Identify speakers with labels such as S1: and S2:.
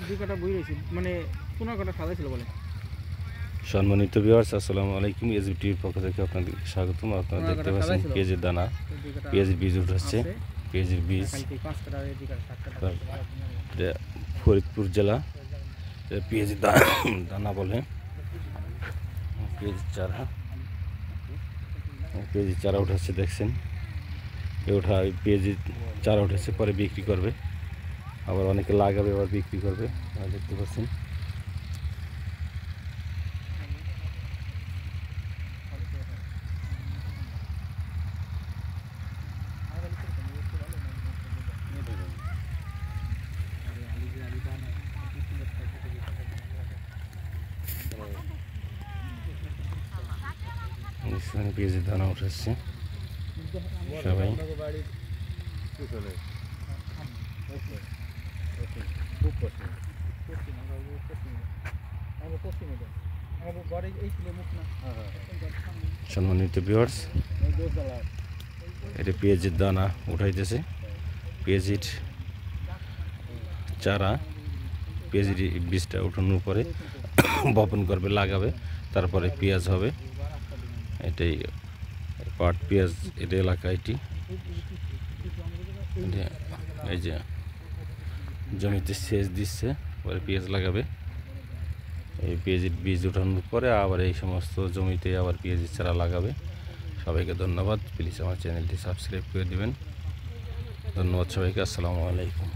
S1: দুই কাটা বই রয়েছে মানে 15 কাটা সাদা ছিল বলে।
S2: সম্মানিত ভিউয়ার্স, আসসালামু আলাইকুম। এসবি টিভির পক্ষ থেকে আপনাদের স্বাগতম। আপনারা দেখতে পাচ্ছেন পেঁয়াজের দানা, পেঁয়াজের বীজ উঠাচ্ছে, পেঁয়াজের বীজ। ফরিদপুর জেলা পেঁয়াজের দানা বলে, পেঁয়াজের চারা উঠাচ্ছে। দেখছেন ওঠা পেঁয়াজের চারা উঠেছে, পরে বিক্রি করবে, আবার অনেকে লাগাবে আবার বিক্রি করবে। দেখতে পাচ্ছেন পেঁয়াজের দানা উঠাচ্ছে সবাই। সম্মানিত ভিউয়ার্স, এটা পেঁয়াজের দানা উঠাইতেছে, পেঁয়াজের চারা, পেঁয়াজের বীজটা উঠানোর পরে বপন করবে, লাগাবে, তারপরে পেঁয়াজ হবে। এটাই পাট পেঁয়াজ এটা এলাকা। এটি এই যে জমিতে সেচ দিচ্ছে, পরে পেঁয়াজ লাগাবে। এই পেঁয়াজের বীজ উঠানোর পরে আবার এই সমস্ত জমিতে আবার পেঁয়াজের চারা লাগাবে। সবাইকে ধন্যবাদ। প্লিজ আমার চ্যানেলটি সাবস্ক্রাইব করে দেবেন। ধন্যবাদ সবাইকে। আসসালামু আলাইকুম।